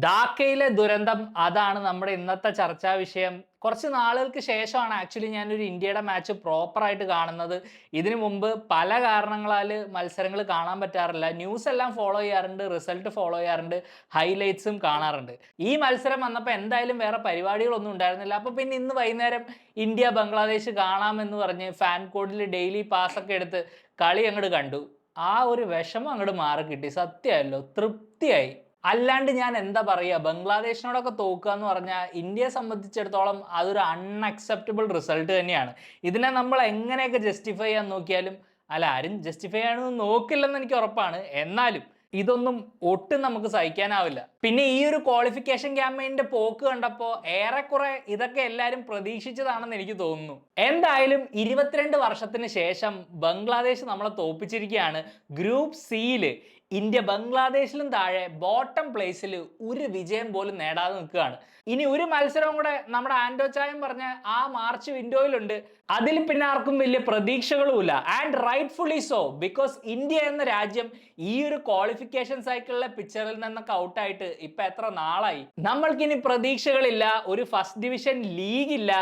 ധാക്കയിലെ ദുരന്തം അതാണ് നമ്മുടെ ഇന്നത്തെ ചർച്ചാ വിഷയം. കുറച്ച് നാളുകൾക്ക് ശേഷമാണ് ആക്ച്വലി ഞാനൊരു ഇന്ത്യയുടെ മാച്ച് പ്രോപ്പറായിട്ട് കാണുന്നത്. ഇതിനു മുമ്പ് പല കാരണങ്ങളാൽ മത്സരങ്ങൾ കാണാൻ പറ്റാറില്ല. ന്യൂസ് എല്ലാം ഫോളോ ചെയ്യാറുണ്ട്, റിസൾട്ട് ഫോളോ ചെയ്യാറുണ്ട്, ഹൈലൈറ്റ്സും കാണാറുണ്ട്. ഈ മത്സരം വന്നപ്പോൾ എന്തായാലും വേറെ പരിപാടികളൊന്നും ഉണ്ടായിരുന്നില്ല. അപ്പോൾ പിന്നെ ഇന്ന് വൈകുന്നേരം ഇന്ത്യ ബംഗ്ലാദേശ് കാണാമെന്ന് പറഞ്ഞ് ഫാൻ കോഡിൽ ഡെയിലി പാസ്സൊക്കെ എടുത്ത് കളി അങ്ങോട്ട് കണ്ടു. ആ ഒരു വിഷമം അങ്ങോട്ട് മാറി കിട്ടി. സത്യമായല്ലോ, തൃപ്തിയായി. അല്ലാണ്ട് ഞാൻ എന്താ പറയുക, ബംഗ്ലാദേശിനോടൊക്കെ തോക്കുക എന്ന് പറഞ്ഞാൽ ഇന്ത്യയെ സംബന്ധിച്ചിടത്തോളം അതൊരു അൺഅക്സെപ്റ്റബിൾ റിസൾട്ട് തന്നെയാണ്. ഇതിനെ നമ്മൾ എങ്ങനെയൊക്കെ ജസ്റ്റിഫൈ ചെയ്യാൻ നോക്കിയാലും ആരും ജസ്റ്റിഫൈ ചെയ്യാനൊന്നും നോക്കില്ലെന്ന് എനിക്ക് ഉറപ്പാണ്. എന്നാലും ഇതൊന്നും ഒട്ടും നമുക്ക് സഹിക്കാനാവില്ല. പിന്നെ ഈ ഒരു ക്വാളിഫിക്കേഷൻ ക്യാമ്പയിന്റെ പോക്ക് കണ്ടപ്പോൾ ഏറെക്കുറെ ഇതൊക്കെ എല്ലാവരും പ്രതീക്ഷിച്ചതാണെന്ന് എനിക്ക് തോന്നുന്നു. എന്തായാലും 22 വർഷത്തിന് ശേഷം ബംഗ്ലാദേശ് നമ്മളെ തോൽപ്പിച്ചിരിക്കുകയാണ്. ഗ്രൂപ്പ് സിയില് ഇന്ത്യ ബംഗ്ലാദേശിലും താഴെ ബോട്ടം പ്ലേസിൽ ഒരു വിജയം പോലും നേടാതെ നിൽക്കുകയാണ്. ഇനി ഒരു മത്സരവും കൂടെ നമ്മുടെ ആൻഡോ ചായം പറഞ്ഞ ആ മാർച്ച് വിൻഡോയിലുണ്ട്. അതിൽ പിന്നെ ആർക്കും വലിയ പ്രതീക്ഷകളുമില്ല. And rightfully so, because India എന്ന രാജ്യം ഈ ഒരു ക്വാളിഫിക്കേഷൻ സൈക്കിളിലെ പിക്ചറിൽ നിന്നൊക്കെ ഔട്ടായിട്ട് ഇപ്പൊ എത്ര നാളായി. നമ്മൾക്കിനി പ്രതീക്ഷകളില്ല, ഒരു ഫസ്റ്റ് ഡിവിഷൻ ലീഗ് ഇല്ല.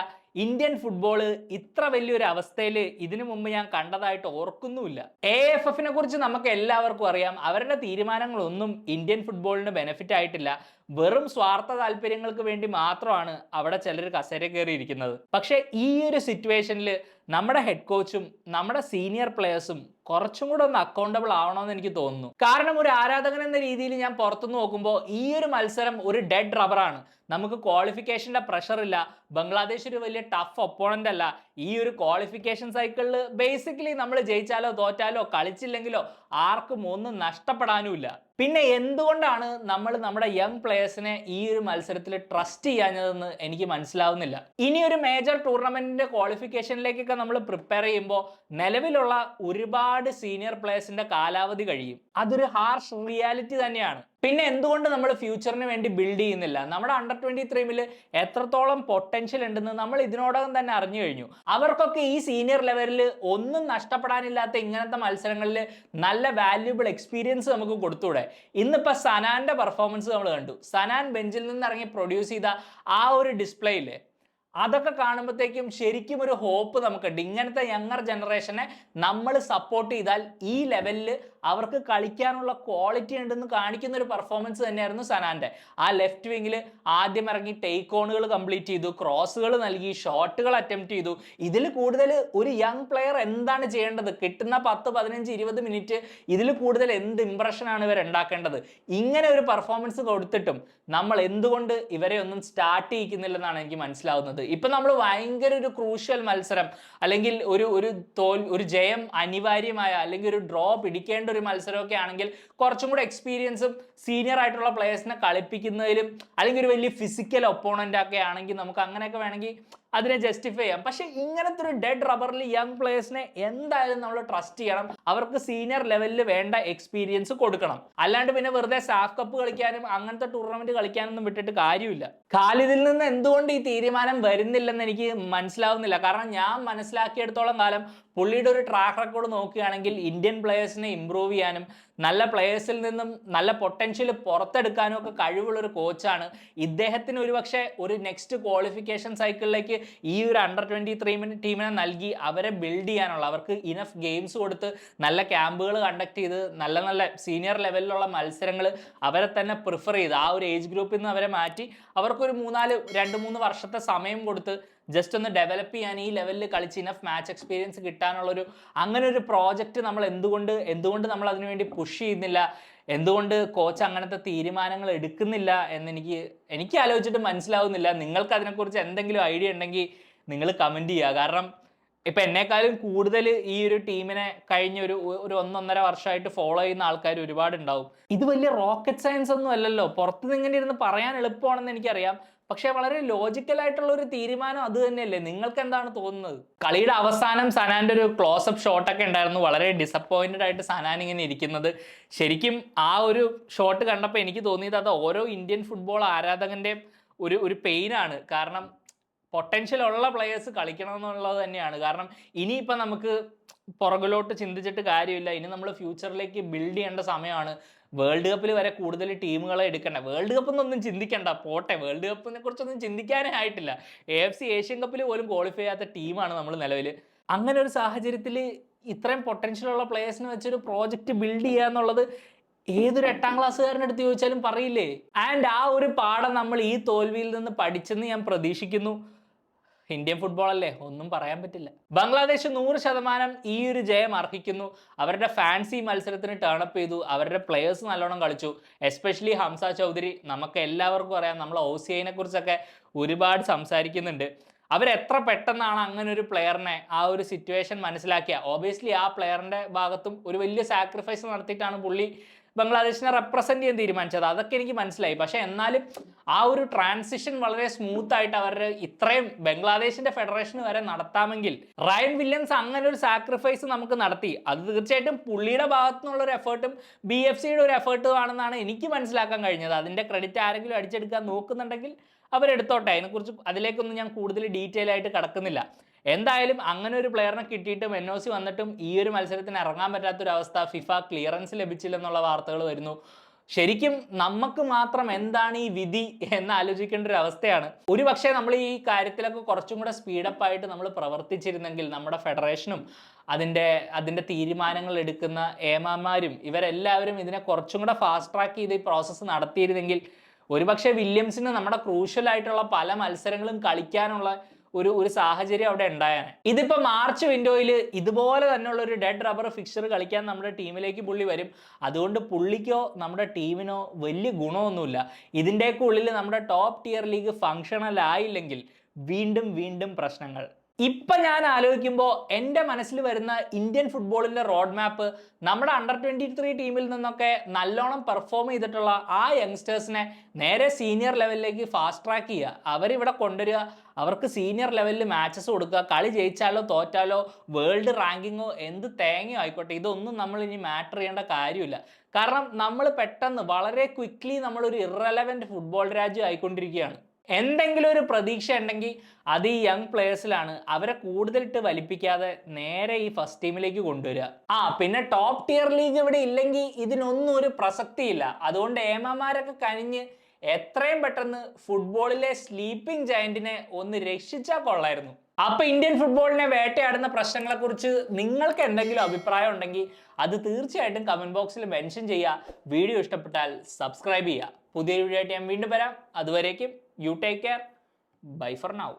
ഇന്ത്യൻ ഫുട്ബോള് ഇത്ര വലിയൊരു അവസ്ഥയിൽ ഇതിനു മുമ്പ് ഞാൻ കണ്ടതായിട്ട് ഓർക്കുന്നുമില്ല. AFFനെ കുറിച്ച് നമുക്ക് എല്ലാവർക്കും അറിയാം. അവരുടെ തീരുമാനങ്ങളൊന്നും ഇന്ത്യൻ ഫുട്ബോളിന് ബെനിഫിറ്റ് ആയിട്ടില്ല. വെറും സ്വാർത്ഥ താല്പര്യങ്ങൾക്ക് വേണ്ടി മാത്രമാണ് അവിടെ ചിലർ കസേര കയറിയിരിക്കുന്നത്. പക്ഷേ ഈ ഒരു സിറ്റുവേഷനിൽ നമ്മുടെ ഹെഡ് കോച്ചും നമ്മുടെ സീനിയർ പ്ലെയേഴ്സും കുറച്ചും കൂടെ ഒന്ന് അക്കൗണ്ടബിൾ ആവണമെന്ന് എനിക്ക് തോന്നുന്നു. കാരണം ഒരു ആരാധകൻ എന്ന രീതിയിൽ ഞാൻ പുറത്തുനിന്ന് നോക്കുമ്പോൾ ഈ ഒരു മത്സരം ഒരു ഡെഡ് റബ്ബറാണ്. നമുക്ക് ക്വാളിഫിക്കേഷന്റെ പ്രഷർ ഇല്ല. ബംഗ്ലാദേശ് ഒരു വലിയ ടഫ് ഒപ്പോണന്റ് അല്ല. ഈ ഒരു ക്വാളിഫിക്കേഷൻ സൈക്കിളിൽ ബേസിക്കലി നമ്മൾ ജയിച്ചാലോ തോറ്റാലോ കളിച്ചില്ലെങ്കിലോ ആർക്കും ഒന്നും നഷ്ടപ്പെടാനുമില്ല. പിന്നെ എന്തുകൊണ്ടാണ് നമ്മൾ നമ്മുടെ യങ് പ്ലേയേഴ്സിനെ ഈ ഒരു മത്സരത്തിൽ ട്രസ്റ്റ് ചെയ്യാഞ്ഞതെന്ന് എനിക്ക് മനസ്സിലാവുന്നില്ല. ഇനി ഒരു മേജർ ടൂർണമെന്റിന്റെ ക്വാളിഫിക്കേഷനിലേക്കൊക്കെ നമ്മൾ പ്രിപ്പയർ ചെയ്യുമ്പോൾ നിലവിലുള്ള ഒരുപാട് സീനിയർ പ്ലേയേഴ്സിന്റെ കാലാവധി കഴിയും. അതൊരു ഹാർഷ് റിയാലിറ്റി തന്നെയാണ്. പിന്നെ എന്തുകൊണ്ട് നമ്മൾ ഫ്യൂച്ചറിന് വേണ്ടി ബിൽഡ് ചെയ്യുന്നില്ല? നമ്മുടെ അണ്ടർ-23 എത്രത്തോളം പൊട്ടൻഷ്യൽ ഉണ്ടെന്ന് നമ്മൾ ഇതിനോടകം തന്നെ അറിഞ്ഞു കഴിഞ്ഞു. അവർക്കൊക്കെ ഈ സീനിയർ ലെവലിൽ ഒന്നും നഷ്ടപ്പെടാനില്ലാത്ത ഇങ്ങനത്തെ മത്സരങ്ങളിൽ നല്ല വാല്യുബിൾ എക്സ്പീരിയൻസ് നമുക്ക് കൊടുത്തൂടെ? ഇന്നിപ്പോൾ സനാന്റെ പെർഫോമൻസ് നമ്മൾ കണ്ടു. സനാൻ ബെഞ്ചിൽ നിന്ന് ഇറങ്ങി പ്രൊഡ്യൂസ് ചെയ്ത ആ ഒരു ഡിസ്പ്ലേയില് അതൊക്കെ കാണുമ്പോഴത്തേക്കും ശരിക്കും ഒരു ഹോപ്പ് നമുക്കുണ്ട്. ഇങ്ങനത്തെ യങ്ങർ ജനറേഷനെ നമ്മൾ സപ്പോർട്ട് ചെയ്താൽ ഈ ലെവലിൽ അവർക്ക് കളിക്കാനുള്ള ക്വാളിറ്റി ഉണ്ടെന്ന് കാണിക്കുന്ന ഒരു പെർഫോമൻസ് തന്നെയായിരുന്നു സനാന്റെ. ആ ലെഫ്റ്റ് വിങ്ങിൽ ആദ്യം ഇറങ്ങി ടേക്ക് ഓണുകൾ കംപ്ലീറ്റ് ചെയ്തു, ക്രോസുകൾ നൽകി, ഷോട്ടുകൾ അറ്റംപ്റ്റ് ചെയ്തു. ഇതിൽ കൂടുതൽ ഒരു യങ് പ്ലെയർ എന്താണ് ചെയ്യേണ്ടത്? കിട്ടുന്ന 10, 15, 20 മിനിറ്റ് ഇതിൽ കൂടുതൽ എന്ത് ഇംപ്രഷനാണ് ഇവർ ഉണ്ടാക്കേണ്ടത്? ഇങ്ങനെ ഒരു പെർഫോമൻസ് കൊടുത്തിട്ടും നമ്മൾ എന്തുകൊണ്ട് ഇവരെ ഒന്നും സ്റ്റാർട്ട് ചെയ്യിക്കുന്നില്ലെന്നാണ് എനിക്ക് മനസ്സിലാവുന്നത്. ഇപ്പൊ നമ്മൾ ഭയങ്കര ഒരു ക്രൂഷ്യൽ മത്സരം അല്ലെങ്കിൽ ഒരു ജയം അനിവാര്യമായ അല്ലെങ്കിൽ ഒരു ഡ്രോ പിടിക്കേണ്ട ഒരു മത്സരമൊക്കെ ആണെങ്കിൽ കുറച്ചും കൂടെ എക്സ്പീരിയൻസും സീനിയർ ആയിട്ടുള്ള പ്ലേയേഴ്സിനെ കളിപ്പിക്കുന്നതിലും അല്ലെങ്കിൽ ഒരു വലിയ ഫിസിക്കൽ ഒപ്പോണന്റ് ഒക്കെ ആണെങ്കിൽ നമുക്ക് അങ്ങനെയൊക്കെ വേണമെങ്കിൽ അതിനെ ജസ്റ്റിഫൈ ചെയ്യാം. പക്ഷെ ഇങ്ങനത്തെ ഒരു ഡെഡ് റബ്ബറിൽ യങ് പ്ലേയേഴ്സിനെ എന്തായാലും നമ്മൾ ട്രസ്റ്റ് ചെയ്യണം. അവർക്ക് സീനിയർ ലെവലിൽ വേണ്ട എക്സ്പീരിയൻസ് കൊടുക്കണം. അല്ലാണ്ട് പിന്നെ വെറുതെ സാഫ് കപ്പ് കളിക്കാനും അങ്ങനത്തെ ടൂർണമെന്റ് കളിക്കാനൊന്നും വിട്ടിട്ട് കാര്യമില്ല. ഖാലിദിൽ നിന്ന് എന്തുകൊണ്ട് ഈ തീരുമാനം വരുന്നില്ലെന്ന് എനിക്ക് മനസ്സിലാവുന്നില്ല. കാരണം ഞാൻ മനസ്സിലാക്കിയെടുത്തോളം കാലം പുള്ളിയുടെ ഒരു ട്രാക്ക് റെക്കോർഡ് നോക്കുകയാണെങ്കിൽ ഇന്ത്യൻ പ്ലേയേഴ്സിനെ ഇമ്പ്രൂവ് ചെയ്യാനും നല്ല പ്ലേയേഴ്സിൽ നിന്നും നല്ല പൊട്ടൻഷ്യൽ പുറത്തെടുക്കാനും ഒക്കെ കഴിവുള്ള ഒരു കോച്ചാണ്. ഇദ്ദേഹത്തിന് ഒരുപക്ഷെ ഒരു നെക്സ്റ്റ് ക്വാളിഫിക്കേഷൻ സൈക്കിളിലേക്ക് ഈ ഒരു അണ്ടർ-23 ടീമിനെ നൽകി അവരെ ബിൽഡ് ചെയ്യാനുള്ള, അവർക്ക് ഇനഫ് ഗെയിംസ് കൊടുത്ത് നല്ല ക്യാമ്പുകൾ കണ്ടക്ട് ചെയ്ത് നല്ല നല്ല സീനിയർ ലെവലിലുള്ള മത്സരങ്ങൾ അവരെ തന്നെ പ്രിഫർ ചെയ്ത് ആ ഒരു ഏജ് ഗ്രൂപ്പിൽ നിന്ന് അവരെ മാറ്റി അവർക്കൊരു 2-3 വർഷത്തെ സമയം കൊടുത്ത് ജസ്റ്റ് ഒന്ന് ഡെവലപ്പ് ചെയ്യാൻ, ഈ ലെവലിൽ കളിച്ച് ഇനഫ് മാച്ച് എക്സ്പീരിയൻസ് കിട്ടാനുള്ളൊരു അങ്ങനെ ഒരു പ്രോജക്റ്റ് നമ്മൾ എന്തുകൊണ്ട് നമ്മൾ അതിനുവേണ്ടി പുഷ് ചെയ്യുന്നില്ല? എന്തുകൊണ്ട് കോച്ച് അങ്ങനത്തെ തീരുമാനങ്ങൾ എടുക്കുന്നില്ല എന്ന് എനിക്ക് ആലോചിച്ചിട്ട് മനസ്സിലാവുന്നില്ല. നിങ്ങൾക്ക് അതിനെക്കുറിച്ച് എന്തെങ്കിലും ഐഡിയ ഉണ്ടെങ്കിൽ നിങ്ങൾ കമൻറ്റ് ചെയ്യുക. കാരണം ഇപ്പം എന്നെക്കാളും കൂടുതൽ ഈ ഒരു ടീമിനെ കഴിഞ്ഞ ഒരു 1-1.5 വർഷമായിട്ട് ഫോളോ ചെയ്യുന്ന ആൾക്കാർ ഒരുപാടുണ്ടാവും. ഇത് വലിയ റോക്കറ്റ് സയൻസ് ഒന്നും അല്ലല്ലോ. പുറത്തുനിന്ന് ഇങ്ങനെ ഇരുന്ന് പറയാൻ എളുപ്പമാണെന്ന് എനിക്കറിയാം. പക്ഷെ വളരെ ലോജിക്കൽ ആയിട്ടുള്ള ഒരു തീരുമാനം അത് തന്നെയല്ലേ? നിങ്ങൾക്ക് എന്താണ് തോന്നുന്നത്? കളിയുടെ അവസാനം സനാന്റെ ഒരു ക്ലോസപ്പ് ഷോട്ടൊക്കെ ഉണ്ടായിരുന്നു. വളരെ ഡിസപ്പോയിന്റഡ് ആയിട്ട് സനാൻ ഇങ്ങനെ ഇരിക്കുന്നത്. ശരിക്കും ആ ഒരു ഷോട്ട് കണ്ടപ്പോൾ എനിക്ക് തോന്നിയത് അത് ഓരോ ഇന്ത്യൻ ഫുട്ബോൾ ആരാധകന്റെ ഒരു പെയിനാണ്. കാരണം പൊട്ടൻഷ്യൽ ഉള്ള പ്ലെയേഴ്സ് കളിക്കണം എന്നുള്ളത് തന്നെയാണ്. കാരണം ഇനിയിപ്പോൾ നമുക്ക് പുറകിലോട്ട് ചിന്തിച്ചിട്ട് കാര്യമില്ല. ഇനി നമ്മൾ ഫ്യൂച്ചറിലേക്ക് ബിൽഡ് ചെയ്യേണ്ട സമയമാണ്. വേൾഡ് കപ്പിൽ വരെ കൂടുതൽ ടീമുകളെ എടുക്കണ്ട. വേൾഡ് കപ്പ് എന്നൊന്നും ചിന്തിക്കണ്ട, പോട്ടെ, വേൾഡ് കപ്പിനെ കുറിച്ചൊന്നും ചിന്തിക്കാനേ ആയിട്ടില്ല. AFC ഏഷ്യൻ കപ്പിൽ പോലും ക്വാളിഫൈ ചെയ്യാത്ത ടീമാണ് നമ്മൾ നിലവിൽ. അങ്ങനെ ഒരു സാഹചര്യത്തിൽ ഇത്രയും പൊട്ടൻഷ്യൽ ഉള്ള പ്ലേയേഴ്സിനെ വെച്ചൊരു പ്രോജക്റ്റ് ബിൽഡ് ചെയ്യുക എന്നുള്ളത് ഏതൊരു 8ാം ക്ലാസ്സുകാരൻ്റെ അടുത്ത് ചോദിച്ചാലും പറയില്ലേ. ആൻഡ് ആ ഒരു പാഠം നമ്മൾ ഈ തോൽവിയിൽ നിന്ന് പഠിച്ചെന്ന് ഞാൻ പ്രതീക്ഷിക്കുന്നു. ഇന്ത്യൻ ഫുട്ബോൾ അല്ലേ, ഒന്നും പറയാൻ പറ്റില്ല. ബംഗ്ലാദേശ് 100% ഈ ഒരു ജയം അർഹിക്കുന്നു. അവരുടെ ഫാൻസ് ഈ മത്സരത്തിന് ടേണപ്പ് ചെയ്തു, അവരുടെ പ്ലെയേഴ്സ് നല്ലോണം കളിച്ചു. എസ്പെഷ്യലി ഹംസ ചൗധരി, നമുക്ക് എല്ലാവർക്കും അറിയാം, നമ്മൾ OCIനെ കുറിച്ചൊക്കെ ഒരുപാട് സംസാരിക്കുന്നുണ്ട്. അവരെത്ര പെട്ടെന്നാണ് അങ്ങനെ ഒരു പ്ലെയറിനെ ആ ഒരു സിറ്റുവേഷൻ മനസ്സിലാക്കിയ. ഓബിയസ്ലി ആ പ്ലെയറിൻ്റെ ഭാഗത്തും ഒരു വലിയ സാക്രിഫൈസ് നടത്തിയിട്ടാണ് പുള്ളി ബംഗ്ലാദേശിനെ റെപ്രസെന്റ് ചെയ്യാൻ തീരുമാനിച്ചത്. അതൊക്കെ എനിക്ക് മനസ്സിലായി. പക്ഷെ എന്നാലും ആ ഒരു ട്രാൻസിഷൻ വളരെ സ്മൂത്ത് ആയിട്ട് അവരുടെ ഇത്രയും ബംഗ്ലാദേശിന്റെ ഫെഡറേഷന് വരെ നടത്താമെങ്കിൽ റയൻ വില്യംസ് അങ്ങനെ ഒരു സാക്രിഫൈസ് നമുക്ക് നടത്തി. അത് തീർച്ചയായിട്ടും പുള്ളിയുടെ ഭാഗത്തു നിന്നുള്ള ഒരു എഫേർട്ടും BFCയുടെ ഒരു എഫേർട്ടും ആണെന്നാണ് എനിക്ക് മനസ്സിലാക്കാൻ കഴിഞ്ഞത്. അതിന്റെ ക്രെഡിറ്റ് ആരെങ്കിലും അടിച്ചെടുക്കാൻ നോക്കുന്നുണ്ടെങ്കിൽ അവരെടുത്തോട്ടെ. അതിനെക്കുറിച്ച് അതിലേക്കൊന്നും ഞാൻ കൂടുതൽ ഡീറ്റെയിൽ ആയിട്ട് കടക്കുന്നില്ല. എന്തായാലും അങ്ങനെ ഒരു പ്ലെയറിനെ കിട്ടിയിട്ടും NOC വന്നിട്ടും ഈ ഒരു മത്സരത്തിന് ഇറങ്ങാൻ പറ്റാത്തൊരവസ്ഥ, ഫിഫ ക്ലിയറൻസ് ലഭിച്ചില്ലെന്നുള്ള വാർത്തകൾ വരുന്നു. ശരിക്കും നമുക്ക് മാത്രം എന്താണ് ഈ വിധി എന്ന് ആലോചിക്കേണ്ട ഒരു അവസ്ഥയാണ്. ഒരു പക്ഷേ നമ്മൾ ഈ കാര്യത്തിലൊക്കെ കുറച്ചും കൂടെ സ്പീഡപ്പ് ആയിട്ട് നമ്മൾ പ്രവർത്തിച്ചിരുന്നെങ്കിൽ നമ്മുടെ ഫെഡറേഷനും അതിൻ്റെ തീരുമാനങ്ങൾ എടുക്കുന്ന ഏമാന്മാരും ഇവരെല്ലാവരും ഇതിനെ കുറച്ചും കൂടെ ഫാസ്റ്റ് ട്രാക്ക് ചെയ്ത് ഈ പ്രോസസ്സ് നടത്തിയിരുന്നെങ്കിൽ ഒരുപക്ഷെ വില്യംസിന് നമ്മുടെ ക്രൂഷ്യൽ ആയിട്ടുള്ള പല മത്സരങ്ങളും കളിക്കാനുള്ള ഒരു സാഹചര്യം അവിടെ ഉണ്ടായാണ്. ഇതിപ്പോ മാർച്ച് വിൻഡോയിൽ ഇതുപോലെ തന്നെയുള്ള ഒരു ഡെഡ് റബ്ബർ ഫിക്സർ കളിക്കാൻ നമ്മുടെ ടീമിലേക്ക് പുള്ളി വരും. അതുകൊണ്ട് പുള്ളിക്കോ നമ്മുടെ ടീമിനോ വലിയ ഗുണമൊന്നുമില്ല. ഇതിൻ്റെയൊക്കെ ഉള്ളിൽ നമ്മുടെ ടോപ്പ് ടിയർ ലീഗ് ഫങ്ഷണൽ ആയില്ലെങ്കിൽ വീണ്ടും വീണ്ടും പ്രശ്നങ്ങൾ. ഇപ്പൊ ഞാൻ ആലോചിക്കുമ്പോൾ എൻ്റെ മനസ്സിൽ വരുന്ന ഇന്ത്യൻ ഫുട്ബോളിന്റെ റോഡ് മാപ്പ് നമ്മുടെ അണ്ടർ-23 ടീമിൽ നിന്നൊക്കെ നല്ലോണം പെർഫോം ചെയ്തിട്ടുള്ള ആ യങ്സ്റ്റേഴ്സിനെ നേരെ സീനിയർ ലെവലിലേക്ക് ഫാസ്റ്റ് ട്രാക്ക് ചെയ്യുക, അവരിവിടെ കൊണ്ടുവരിക, അവർക്ക് സീനിയർ ലെവലിൽ മാച്ചസ് കൊടുക്കുക. കളി ജയിച്ചാലോ തോറ്റാലോ വേൾഡ് റാങ്കിങ്ങോ എന്ത് തേങ്ങയോ ആയിക്കോട്ടെ, ഇതൊന്നും നമ്മൾ ഇനി മാറ്റർ ചെയ്യേണ്ട കാര്യമില്ല. കാരണം നമ്മൾ പെട്ടെന്ന് വളരെ ക്വിക്ക്ലി നമ്മളൊരു ഇറലവൻറ്റ് ഫുട്ബോൾ രാജ്യം ആയിക്കൊണ്ടിരിക്കുകയാണ്. എന്തെങ്കിലും ഒരു പ്രതീക്ഷ ഉണ്ടെങ്കിൽ അത് ഈ യങ് പ്ലേയേഴ്സിലാണ്. അവരെ കൂടുതലിട്ട് വലിപ്പിക്കാതെ നേരെ ഈ ഫസ്റ്റ് ടീമിലേക്ക് കൊണ്ടുവരിക. പിന്നെ ടോപ്പ് ടിയർ ലീഗ് ഇവിടെ ഇല്ലെങ്കിൽ ഇതിനൊന്നും ഒരു പ്രസക്തിയില്ല. അതുകൊണ്ട് ഏമാമാരൊക്കെ കഴിഞ്ഞ് എത്രയും പെട്ടെന്ന് ഫുട്ബോളിലെ സ്ലീപ്പിംഗ് ജയന്റിനെ ഒന്ന് രക്ഷിച്ചാൽ കൊള്ളായിരുന്നു. അപ്പൊ ഇന്ത്യൻ ഫുട്ബോളിനെ വേട്ടയാടുന്ന പ്രശ്നങ്ങളെ കുറിച്ച് നിങ്ങൾക്ക് എന്തെങ്കിലും അഭിപ്രായം ഉണ്ടെങ്കിൽ അത് തീർച്ചയായിട്ടും കമന്റ് ബോക്സിൽ മെൻഷൻ ചെയ്യുക. വീഡിയോ ഇഷ്ടപ്പെട്ടാൽ സബ്സ്ക്രൈബ് ചെയ്യുക. പുതിയ വീഡിയോ ആയിട്ട് ഞാൻ വീണ്ടും വരാം. അതുവരേക്കും you take care. Bye for now.